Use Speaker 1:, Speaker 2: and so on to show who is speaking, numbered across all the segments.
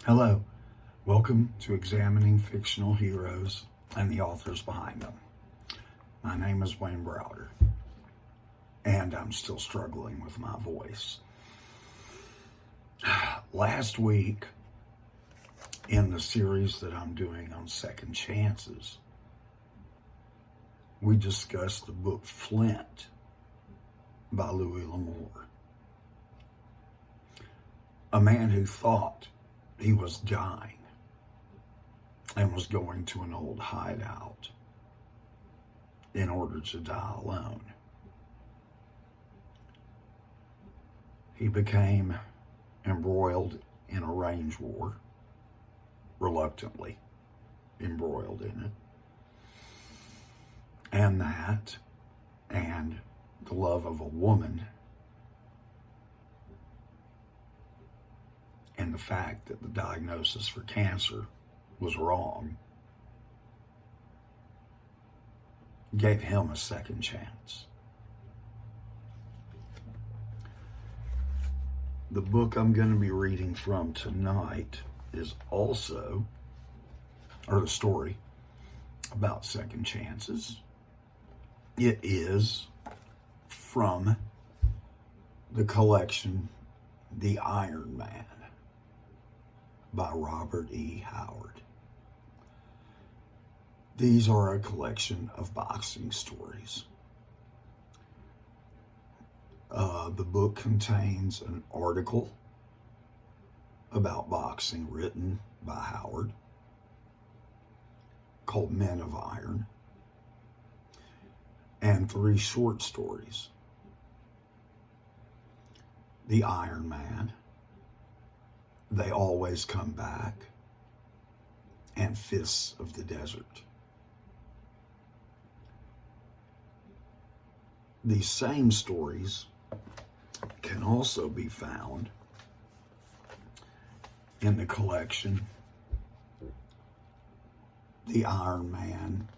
Speaker 1: Hello, welcome to Examining Fictional Heroes and the Authors Behind Them. My name is Wayne Browder, and I'm still struggling with my voice. Last week, in the series that I'm doing on second chances, we discussed the book Flint by Louis L'Amour. A man who thought he was dying and was going to an old hideout in order to die alone. He became embroiled in a range war, reluctantly embroiled in it. And that, and the love of a woman, and the fact that the diagnosis for cancer was wrong, gave him a second chance. The book I'm going to be reading from tonight is also, or the story about second chances. It is from the collection The Iron Man by Robert E. Howard. These are a collection of boxing stories. The book contains an article about boxing written by Howard called Men of Iron, and 3 short stories. The Iron Man, They Always Come Back, and Fists of the Desert. These same stories can also be found in the collection The Iron Man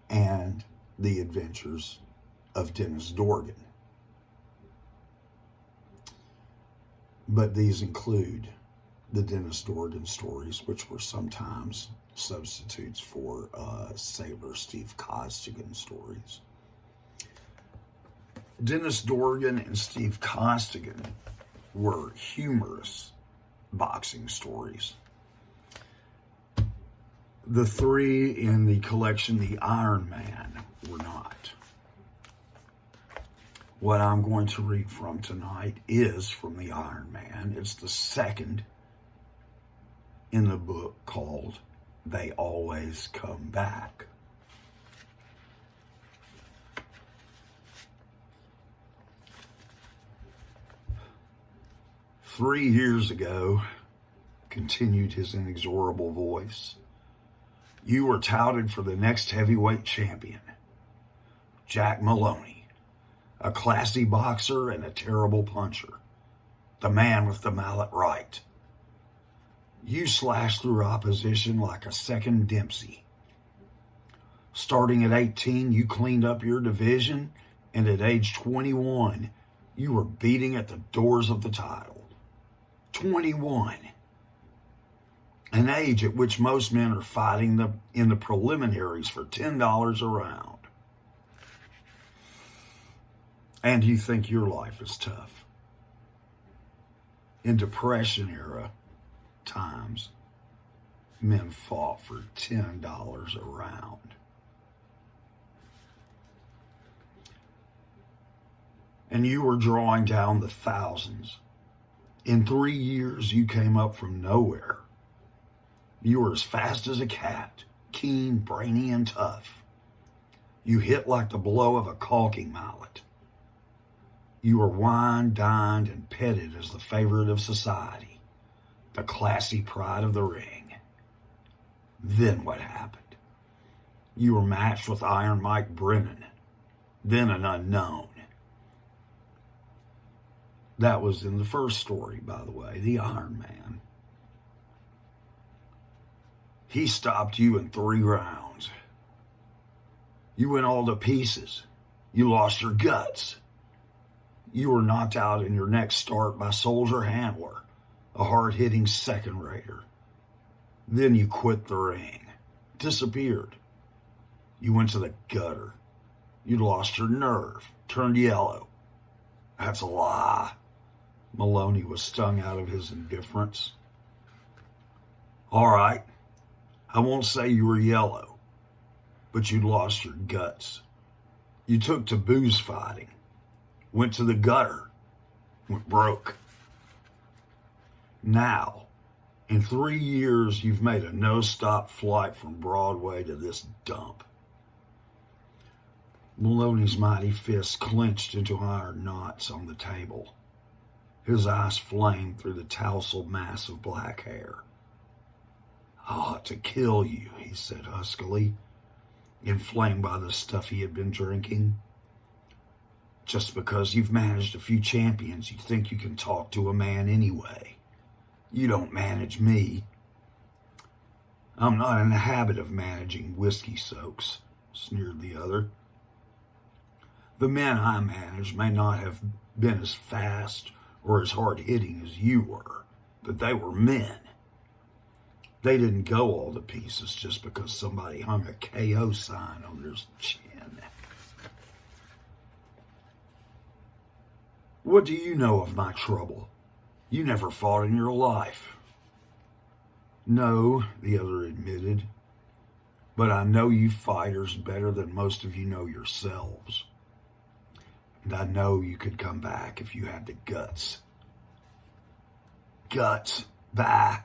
Speaker 1: and the Adventures of Dennis Dorgan. But these include the Dennis Dorgan stories, which were sometimes substitutes for Sailor Steve Costigan stories. Dennis Dorgan and Steve Costigan were humorous boxing stories. The 3 in the collection The Iron Man were not. What I'm going to read from tonight is from The Iron Man. It's the second in the book, called They Always Come Back. "3 years ago," continued his inexorable voice, "you were touted for the next heavyweight champion, Jack Maloney, a classy boxer and a terrible puncher, the man with the mallet right. You slashed through opposition like a second Dempsey. Starting at 18, you cleaned up your division, and at age 21, you were beating at the doors of the title. 21. An age at which most men are fighting in the preliminaries for $10 a round. And you think your life is tough. In Depression era times, men fought for $10 a round. And you were drawing down the thousands. In 3 years, you came up from nowhere. You were as fast as a cat, keen, brainy, and tough. You hit like the blow of a caulking mallet. You were wined, dined, and petted as the favorite of society, the classy pride of the ring. Then what happened? You were matched with Iron Mike Brennan, then an unknown. That was in the first story, by the way, The Iron Man. He stopped you in 3 rounds. You went all to pieces. You lost your guts. You were knocked out in your next start by Soldier Handler, a hard-hitting second-rater. Then you quit the ring, disappeared. You went to the gutter. You'd lost your nerve, turned yellow. That's a lie. Maloney was stung out of his indifference. All right, I won't say you were yellow, but you'd lost your guts. You took to booze fighting, went to the gutter, went broke. Now, in 3 years, you've made a no-stop flight from Broadway to this dump. Maloney's mighty fists clenched into iron knots on the table. His eyes flamed through the tousled mass of black hair. I ought to kill you, he said huskily, inflamed by the stuff he had been drinking. Just because you've managed a few champions, you think you can talk to a man anyway. You don't manage me. I'm not in the habit of managing whiskey soaks, sneered the other. The men I managed may not have been as fast or as hard-hitting as you were, but they were men. They didn't go all to pieces just because somebody hung a KO sign on their chin. What do you know of my trouble? You never fought in your life. No, the other admitted, but I know you fighters better than most of you know yourselves. And I know you could come back if you had the guts. Guts? Bah!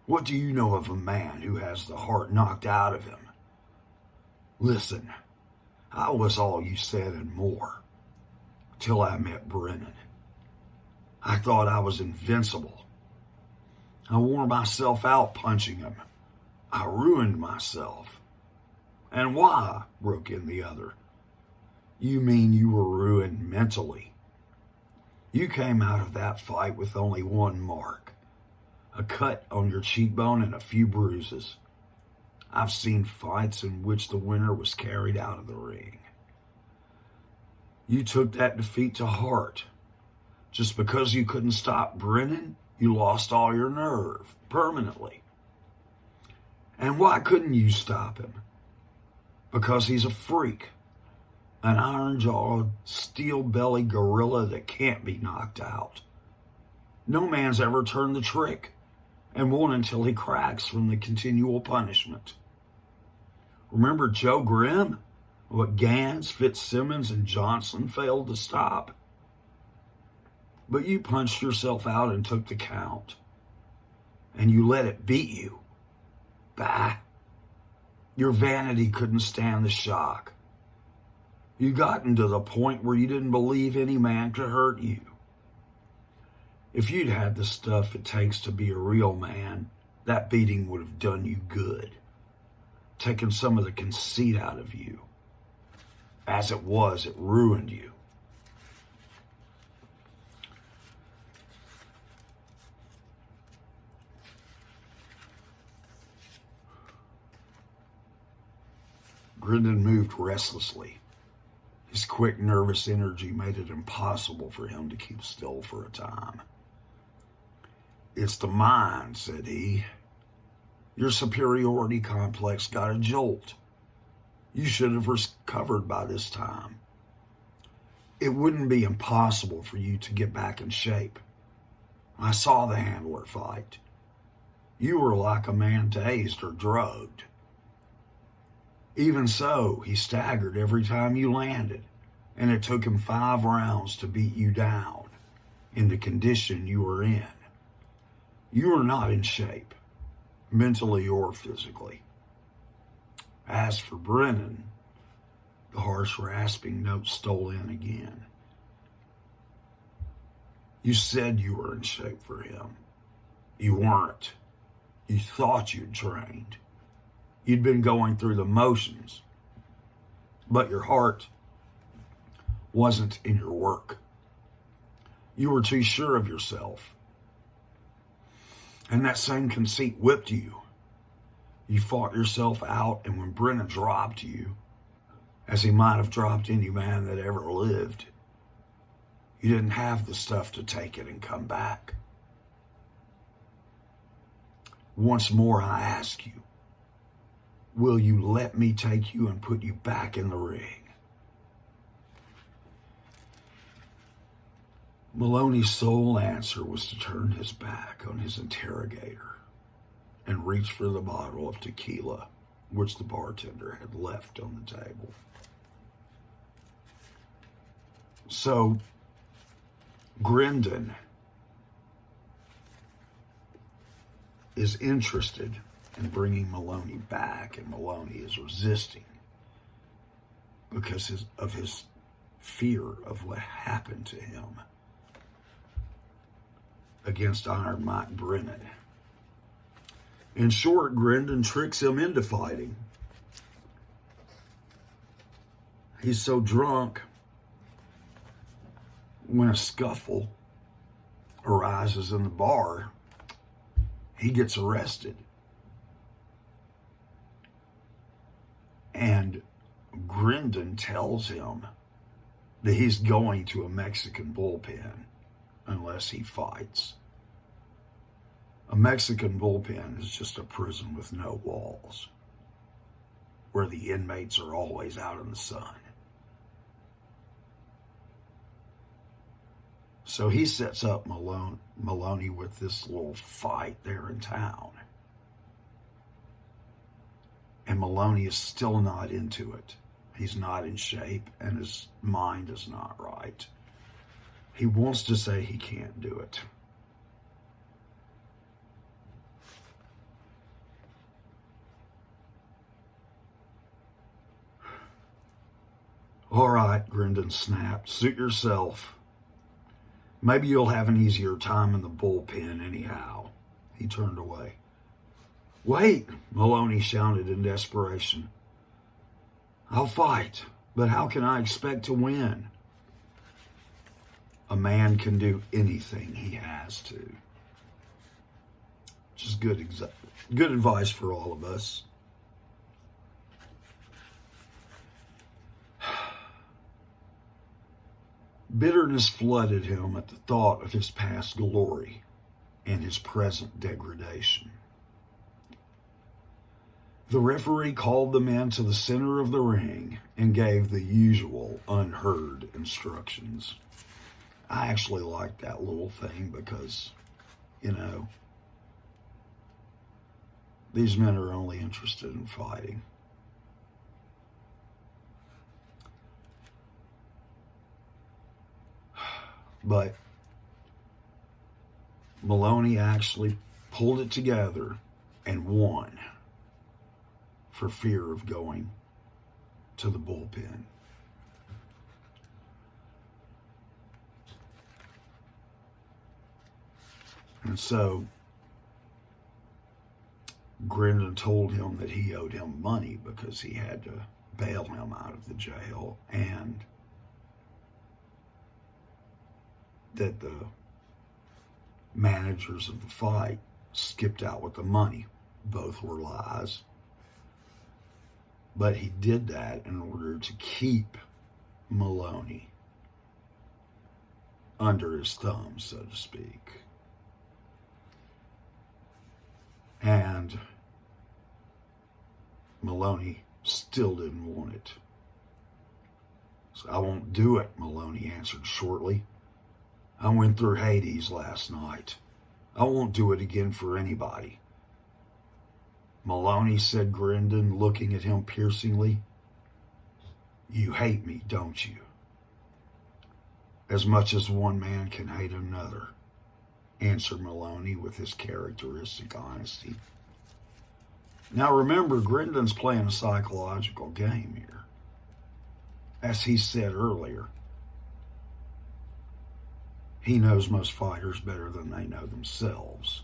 Speaker 1: What do you know of a man who has the heart knocked out of him? Listen, I was all you said and more, till I met Brennan. I thought I was invincible. I wore myself out punching him. I ruined myself. And why? Broke in the other. You mean you were ruined mentally? You came out of that fight with only one mark. A cut on your cheekbone and a few bruises. I've seen fights in which the winner was carried out of the ring. You took that defeat to heart. Just because you couldn't stop Brennan, you lost all your nerve, permanently. And why couldn't you stop him? Because he's a freak. An iron-jawed, steel-bellied gorilla that can't be knocked out. No man's ever turned the trick, and won't until he cracks from the continual punishment. Remember Joe Grimm? What Gans, Fitzsimmons, and Johnson failed to stop? But you punched yourself out and took the count. And you let it beat you. Bah! Your vanity couldn't stand the shock. You gotten to the point where you didn't believe any man could hurt you. If you'd had the stuff it takes to be a real man, that beating would have done you good. Taken some of the conceit out of you. As it was, it ruined you. Brendan moved restlessly. His quick, nervous energy made it impossible for him to keep still for a time. It's the mind, said he. Your superiority complex got a jolt. You should have recovered by this time. It wouldn't be impossible for you to get back in shape. I saw the handler fight. You were like a man dazed or drugged. Even so, he staggered every time you landed, and it took him 5 rounds to beat you down in the condition you were in. You are not in shape, mentally or physically. As for Brennan, the harsh, rasping note stole in again. You said you were in shape for him. You weren't. You thought you'd trained. You'd been going through the motions, but your heart wasn't in your work. You were too sure of yourself. And that same conceit whipped you. You fought yourself out, and when Brennan dropped you, as he might have dropped any man that ever lived, you didn't have the stuff to take it and come back. Once more I ask you, will you let me take you and put you back in the ring? Maloney's sole answer was to turn his back on his interrogator and reach for the bottle of tequila which the bartender had left on the table. So, Grendon is interested in bringing Maloney back, and Maloney is resisting because of his fear of what happened to him against Iron Mike Brennan. In short, Grendon tricks him into fighting. He's so drunk, when a scuffle arises in the bar, he gets arrested. And Grendon tells him that he's going to a Mexican bullpen unless he fights. A Mexican bullpen is just a prison with no walls, where the inmates are always out in the sun. So he sets up Maloney with this little fight there in town. And Maloney is still not into it. He's not in shape, and his mind is not right. He wants to say he can't do it. All right, Grendon snapped. Suit yourself. Maybe you'll have an easier time in the bullpen anyhow. He turned away. Wait, Maloney shouted in desperation. I'll fight, but how can I expect to win? A man can do anything he has to. Which is good advice for all of us. Bitterness flooded him at the thought of his past glory and his present degradation. The referee called the men to the center of the ring and gave the usual unheard instructions. I actually like that little thing because, these men are only interested in fighting. But Maloney actually pulled it together and won for fear of going to the bullpen. And so Grendon told him that he owed him money because he had to bail him out of the jail, and that the managers of the fight skipped out with the money. Both were lies. But he did that in order to keep Maloney under his thumb, so to speak. And Maloney still didn't want it. So I won't do it, Maloney answered shortly. I went through Hades last night. I won't do it again for anybody. Maloney, said Grendon, looking at him piercingly. You hate me, don't you? As much as one man can hate another, answered Maloney with his characteristic honesty. Now remember, Grendon's playing a psychological game here. As he said earlier, he knows most fighters better than they know themselves.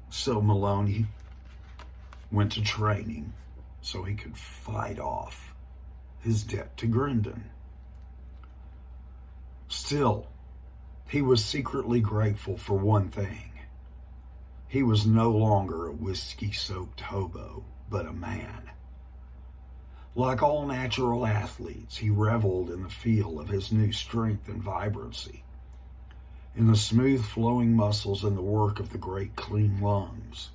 Speaker 1: So Maloney went to training so he could fight off his debt to Grendon. Still, he was secretly grateful for one thing. He was no longer a whiskey-soaked hobo, but a man. Like all natural athletes, he reveled in the feel of his new strength and vibrancy. in the smooth flowing muscles and the work of the great clean lungs.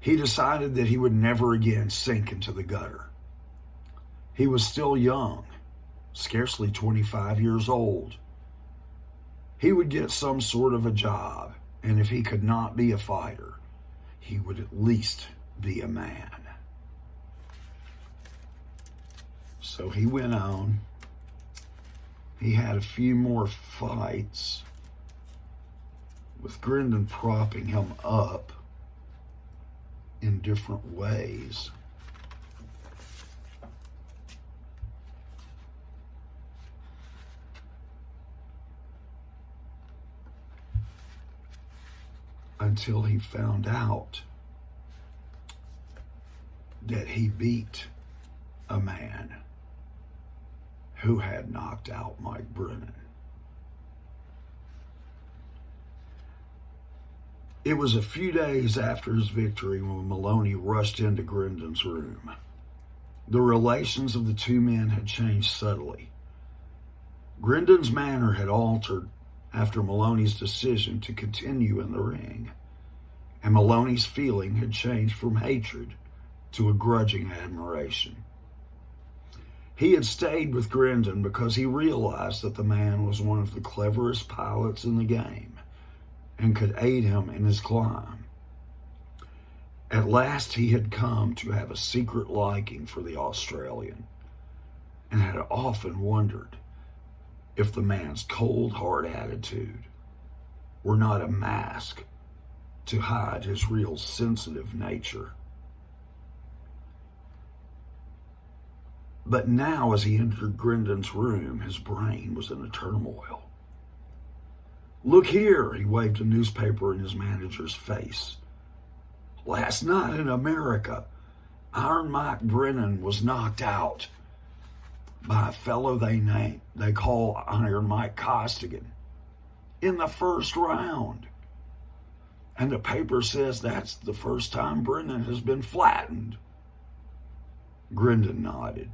Speaker 1: He decided that he would never again sink into the gutter. He was still young, scarcely 25 years old. He would get some sort of a job, and if he could not be a fighter, he would at least be a man. So he went on. He had a few more fights, with Grendon propping him up in different ways. Until he found out that he beat a man who had knocked out Mike Brennan. It was a few days after his victory when Maloney rushed into Grendon's room. The relations of the two men had changed subtly. Grendon's manner had altered after Maloney's decision to continue in the ring, and Maloney's feeling had changed from hatred to a grudging admiration. He had stayed with Grendon because he realized that the man was one of the cleverest pilots in the game and could aid him in his climb. At last he had come to have a secret liking for the Australian, and had often wondered if the man's cold, hard attitude were not a mask to hide his real sensitive nature. But now, as he entered Grendon's room, his brain was in a turmoil. "Look here," he waved a newspaper in his manager's face. "Last night in America, Iron Mike Brennan was knocked out by a fellow they call Iron Mike Costigan in the first round. And the paper says that's the first time Brennan has been flattened." Grendon nodded.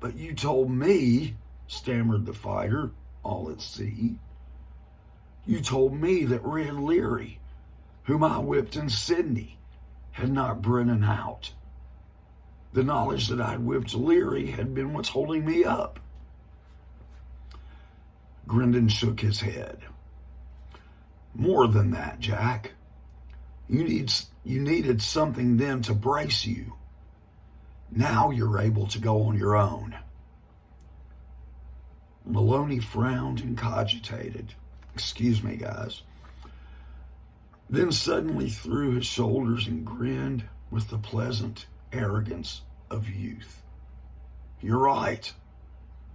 Speaker 1: "But you told me," stammered the fighter, all at sea. "You told me that Red Leary, whom I whipped in Sydney, had knocked Brennan out. The knowledge that I'd whipped Leary had been what's holding me up." Grendon shook his head. "More than that, Jack. You needed something then to brace you. Now you're able to go on your own." Maloney frowned and cogitated. "Excuse me, guys." Then suddenly threw his shoulders and grinned with the pleasant arrogance of youth. "You're right.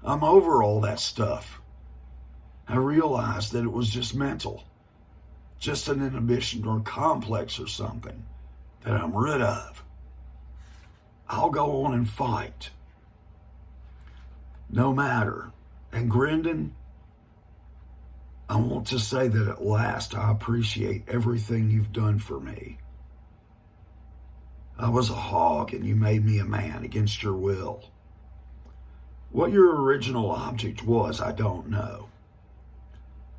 Speaker 1: I'm over all that stuff. I realized that it was just mental, just an inhibition or complex or something that I'm rid of. I'll go on and fight. No matter. And Grendon, I want to say that at last I appreciate everything you've done for me. I was a hog and you made me a man against your will. What your original object was, I don't know."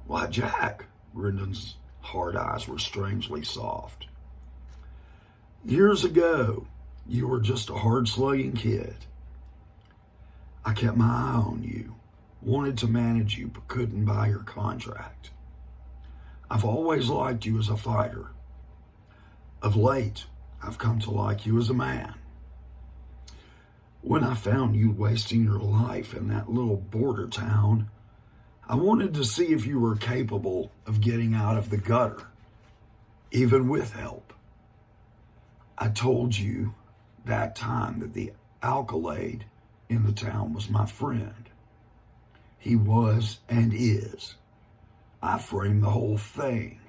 Speaker 1: "Why, Jack," Grendon's hard eyes were strangely soft. "Years ago, you were just a hard-slugging kid. I kept my eye on you, wanted to manage you, but couldn't buy your contract. I've always liked you as a fighter. Of late, I've come to like you as a man. When I found you wasting your life in that little border town, I wanted to see if you were capable of getting out of the gutter, even with help. I told you that time that the alkaloid in the town was my friend. He was and is. I framed the whole thing.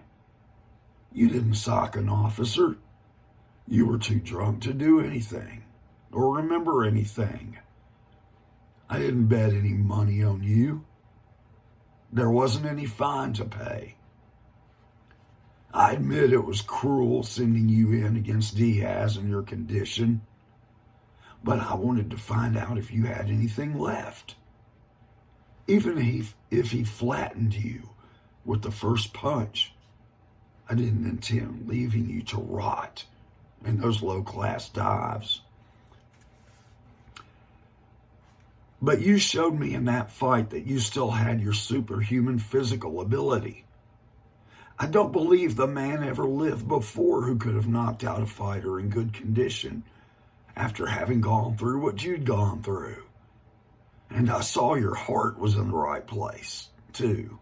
Speaker 1: You didn't sock an officer. You were too drunk to do anything or remember anything. I didn't bet any money on you. There wasn't any fine to pay. I admit it was cruel sending you in against Diaz in your condition, but I wanted to find out if you had anything left. Even if he flattened you, with the first punch. I didn't intend leaving you to rot in those low-class dives. But you showed me in that fight that you still had your superhuman physical ability. I don't believe the man ever lived before who could have knocked out a fighter in good condition after having gone through what you'd gone through. And I saw your heart was in the right place, too.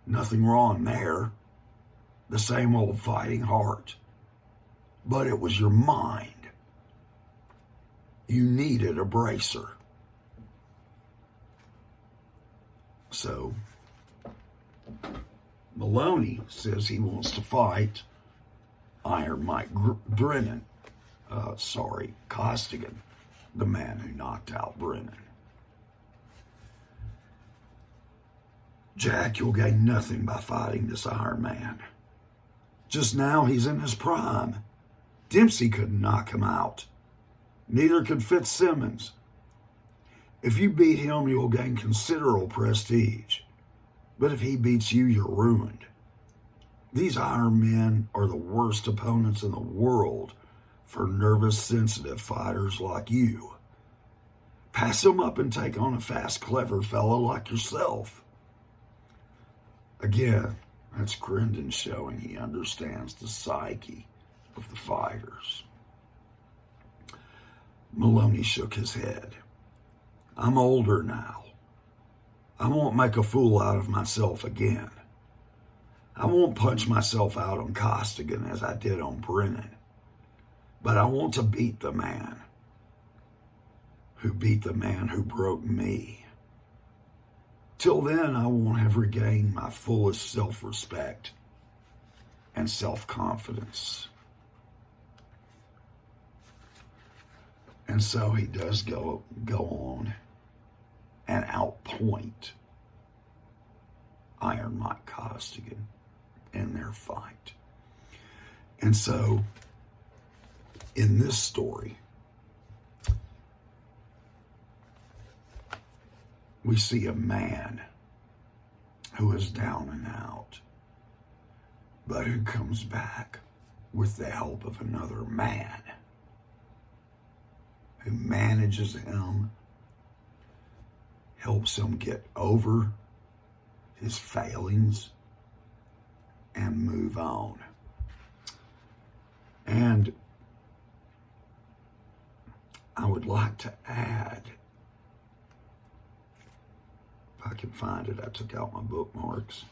Speaker 1: Nothing wrong there. The same old fighting heart. But it was your mind. You needed a bracer. So, Maloney says he wants to fight Iron Mike Costigan, the man who knocked out Brennan. Jack, you'll gain nothing by fighting this Iron Man. Just now, he's in his prime. Dempsey couldn't knock him out. Neither could Fitzsimmons. If you beat him, you'll gain considerable prestige. But if he beats you, you're ruined. These Iron Men are the worst opponents in the world for nervous, sensitive fighters like you. Pass him up and take on a fast, clever fellow like yourself. Again, that's Crendon showing he understands the psyche of the fighters. Maloney shook his head. I'm older now. I won't make a fool out of myself again. I won't punch myself out on Costigan as I did on Brennan. But I want to beat the man who beat the man who broke me. Till then, I won't have regained my fullest self-respect and self-confidence. And so he does go on and outpoint Iron Mike Costigan in their fight. And so, in this story, we see a man who is down and out, but who comes back with the help of another man who manages him, helps him get over his failings and move on. And I would like to add, if I can find it, I took out my bookmarks.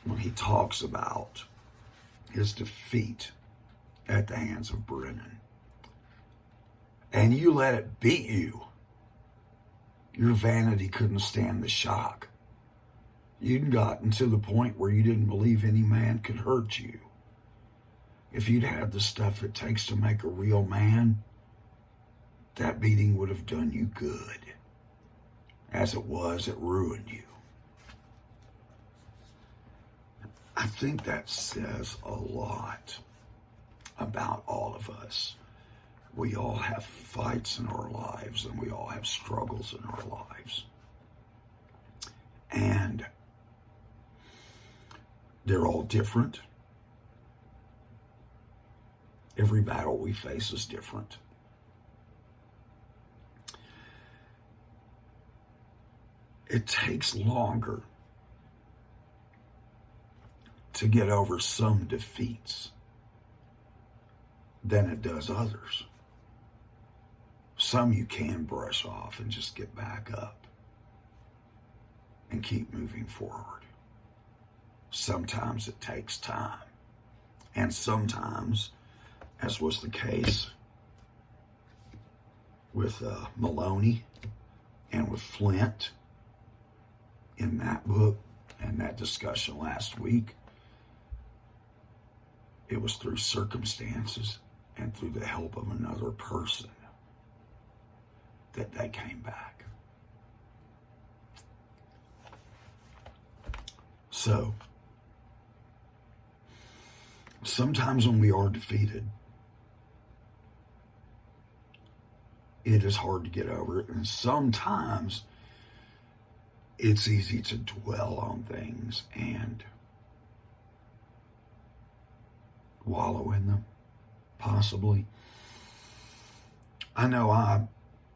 Speaker 1: When he talks about his defeat at the hands of Brennan, and you let it beat you. Your vanity couldn't stand the shock. You'd gotten to the point where you didn't believe any man could hurt you. If you'd had the stuff it takes to make a real man, that beating would have done you good. As it was, it ruined you. I think that says a lot about all of us. We all have fights in our lives, and we all have struggles in our lives. And they're all different. Every battle we face is different. It takes longer to get over some defeats than it does others. Some you can brush off and just get back up and keep moving forward. Sometimes it takes time. And sometimes, as was the case with Maloney and with Flint in that book and that discussion last week, it was through circumstances and through the help of another person that they came back. So, sometimes when we are defeated, it is hard to get over it. And sometimes it's easy to dwell on things and wallow in them, possibly. I know I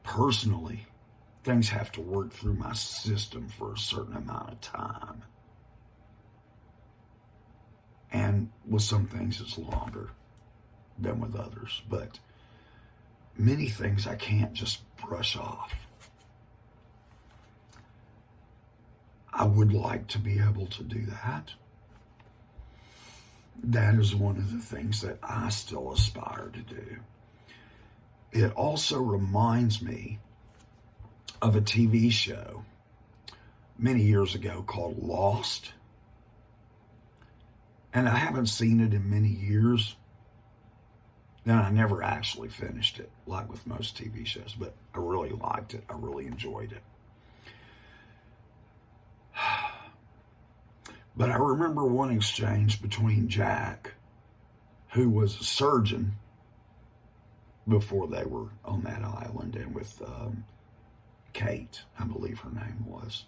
Speaker 1: personally, things have to work through my system for a certain amount of time. And with some things it's longer than with others, but many things I can't just brush off. I would like to be able to do that. That is one of the things that I still aspire to do. It also reminds me of a TV show many years ago called Lost. And I haven't seen it in many years. And I never actually finished it, like with most TV shows, but I really liked it. I really enjoyed it. But I remember one exchange between Jack, who was a surgeon before they were on that island, and with Kate, I believe her name was.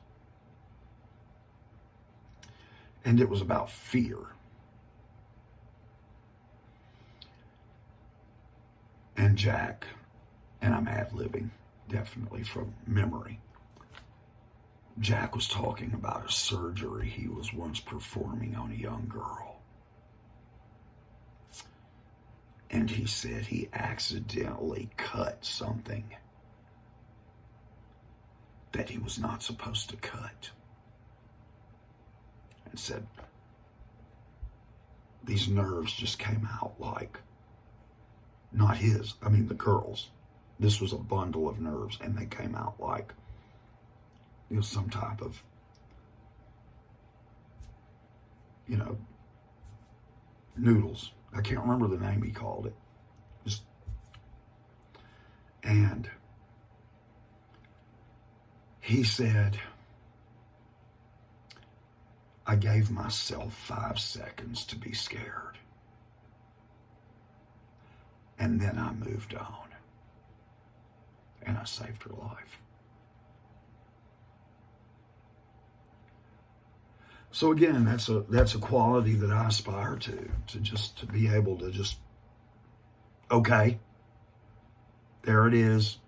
Speaker 1: And it was about fear. And Jack, and I'm ad-libbing, definitely from memory, Jack was talking about a surgery he was once performing on a young girl. And he said he accidentally cut something that he was not supposed to cut. And said these nerves just came out like, not his, I mean the girl's. This was a bundle of nerves, and they came out like it was some type of, noodles. I can't remember the name he called it. And he said, I gave myself 5 seconds to be scared. And then I moved on. And I saved her life. So again, that's a quality that I aspire to be able to just, okay, there it is,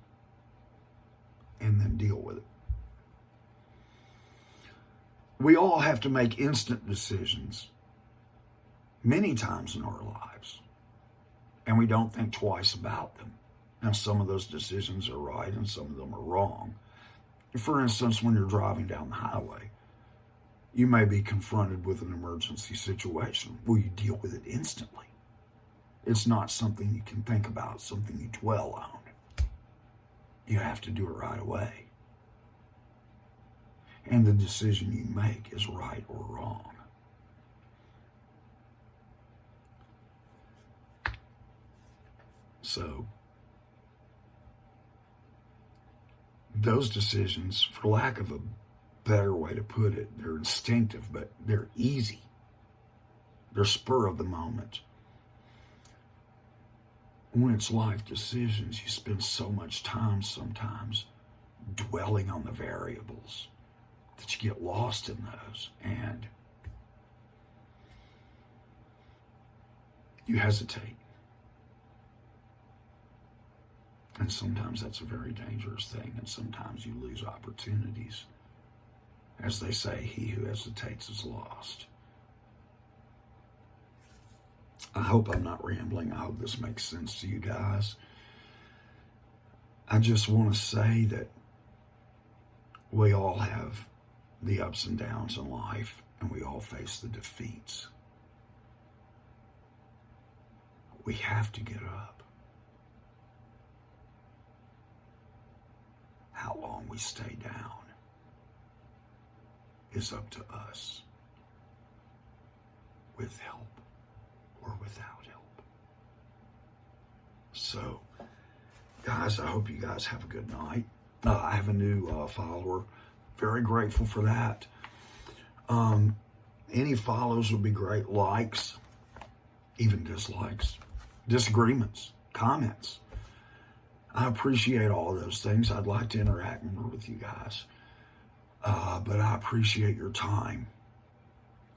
Speaker 1: and then deal with it. We all have to make instant decisions many times in our lives, and we don't think twice about them. Now, some of those decisions are right and some of them are wrong. For instance, when you're driving down the highway, you may be confronted with an emergency situation. Well, you deal with it instantly. It's not something you can think about, it's something you dwell on. You have to do it right away. And the decision you make is right or wrong. So, those decisions, for lack of a better way to put it, they're instinctive, but they're easy. They're spur of the moment. When it's life decisions, you spend so much time sometimes dwelling on the variables that you get lost in those, and you hesitate. And sometimes that's a very dangerous thing, and sometimes you lose opportunities. As they say, he who hesitates is lost. I hope I'm not rambling. I hope this makes sense to you guys. I just want to say that we all have the ups and downs in life, and we all face the defeats. We have to get up. How long we stay down is up to us, with help or without help. So, guys, I hope you guys have a good night. I have a new follower. Very grateful for that. Any follows would be great. Likes, even dislikes, disagreements, comments. I appreciate all those things. I'd like to interact more with you guys. but I appreciate your time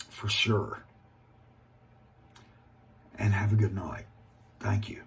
Speaker 1: for sure. And have a good night. Thank you.